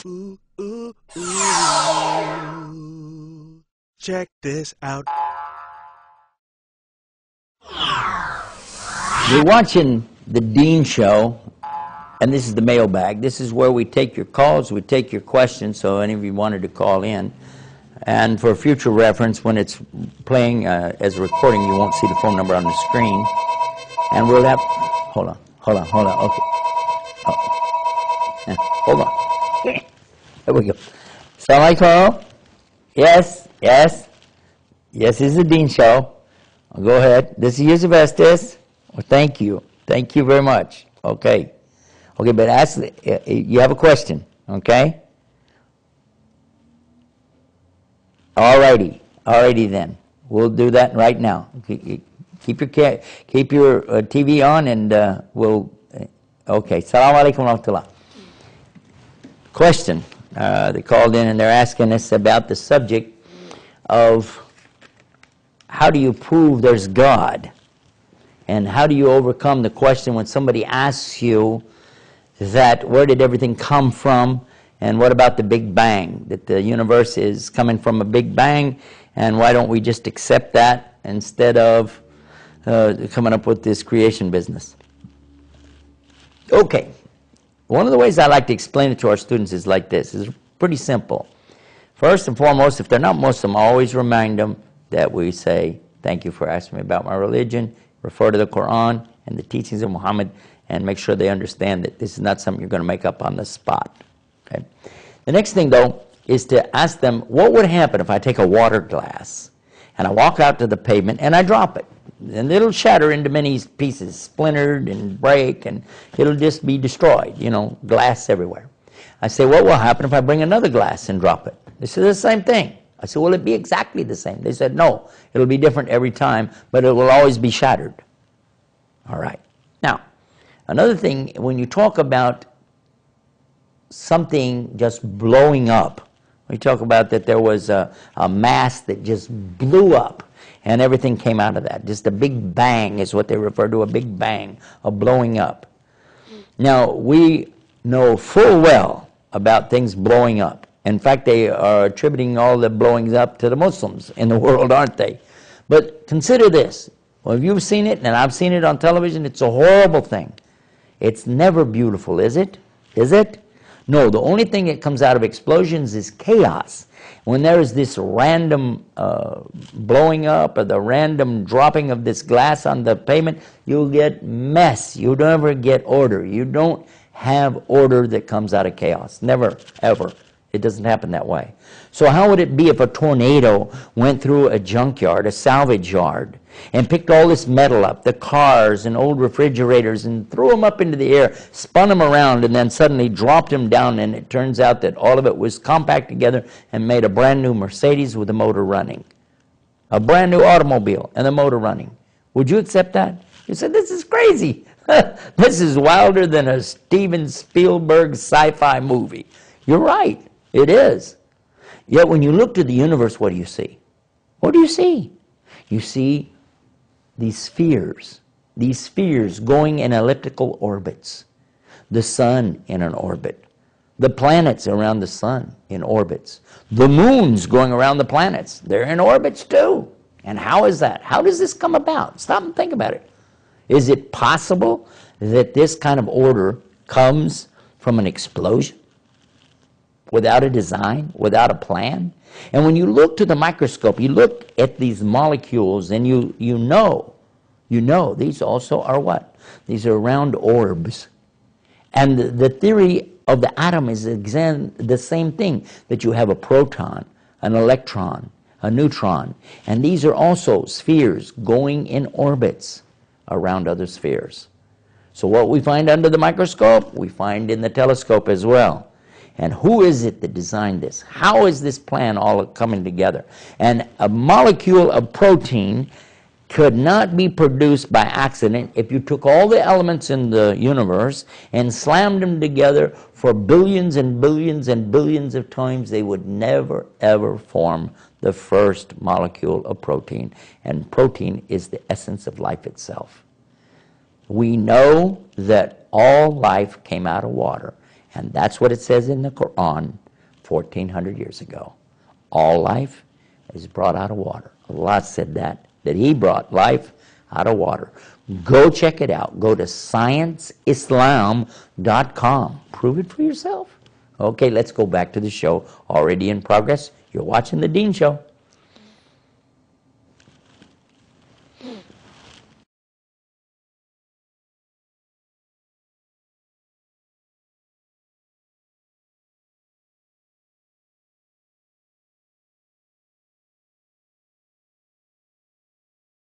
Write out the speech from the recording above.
Ooh, ooh, ooh. Check this out. You're watching the Dean Show, and this is the mailbag. This is where we take your calls, we take your questions, so any of you wanted to call in. And for future reference, when it's playing as a recording, you won't see the phone number on the screen. And we'll have... Hold on. Okay. Oh. Hold on. There we go. Assalamu alaikum. Yes. This is the Dean Show. Go ahead. This is Yusuf Estes. Well, thank you. Thank you very much. Okay, but ask, you have a question, okay? Alrighty then. We'll do that right now. Keep your TV on, and we'll. Okay. Assalamu alaikum wa rahmatullah. Question. They called in and they're asking us about the subject of how do you prove there's God, and how do you overcome the question when somebody asks you that where did everything come from, and what about the Big Bang, that the universe is coming from a Big Bang, and why don't we just accept that instead of coming up with this creation business? Okay, one of the ways I like to explain it to our students is like this. It's pretty simple. First and foremost, if they're not Muslim, I always remind them that we say, thank you for asking me about my religion, refer to the Qur'an and the teachings of Muhammad, and make sure they understand that this is not something you're going to make up on the spot. Okay. The next thing, though, is to ask them, what would happen if I take a water glass and I walk out to the pavement and I drop it? And it'll shatter into many pieces, splintered and break, and it'll just be destroyed, glass everywhere. I say, what will happen if I bring another glass and drop it? They said, the same thing. I said, will it be exactly the same? They said, no, it'll be different every time, but it will always be shattered. All right. Now, another thing, when you talk about something just blowing up, we talk about that there was a mass that just blew up, and everything came out of that. Just a big bang is what they refer to, a big bang, a blowing up. Now, we know full well about things blowing up. In fact, they are attributing all the blowings up to the Muslims in the world, aren't they? But consider this. Well, if you've seen it, and I've seen it on television, it's a horrible thing. It's never beautiful, is it? Is it? No, the only thing that comes out of explosions is chaos. When there is this random blowing up or the random dropping of this glass on the pavement, you'll get mess. You don't ever get order. You don't have order that comes out of chaos. Never, ever. It doesn't happen that way. So how would it be if a tornado went through a junkyard, a salvage yard, and picked all this metal up, the cars and old refrigerators, and threw them up into the air, spun them around, and then suddenly dropped them down, and it turns out that all of it was compact together and made a brand new Mercedes with the motor running. A brand new automobile and the motor running. Would you accept that? You said, this is crazy. This is wilder than a Steven Spielberg sci-fi movie. You're right. It is. Yet when you look to the universe, what do you see? What do you see? You see these spheres going in elliptical orbits. The sun in an orbit. The planets around the sun in orbits. The moons going around the planets. They're in orbits too. And how is that? How does this come about? Stop and think about it. Is it possible that this kind of order comes from an explosion? Without a design, without a plan? And when you look to the microscope, you look at these molecules, and you know these also are what? These are round orbs. And the theory of the atom is the same thing, that you have a proton, an electron, a neutron, and these are also spheres going in orbits around other spheres. So what we find under the microscope, we find in the telescope as well. And who is it that designed this? How is this plan all coming together? And a molecule of protein could not be produced by accident if you took all the elements in the universe and slammed them together for billions and billions and billions of times. They would never, ever form the first molecule of protein. And protein is the essence of life itself. We know that all life came out of water. And that's what it says in the Qur'an 1400 years ago. All life is brought out of water. Allah said that He brought life out of water. Go check it out. Go to scienceislam.com. Prove it for yourself. Okay, let's go back to the show. Already in progress. You're watching The Dean Show.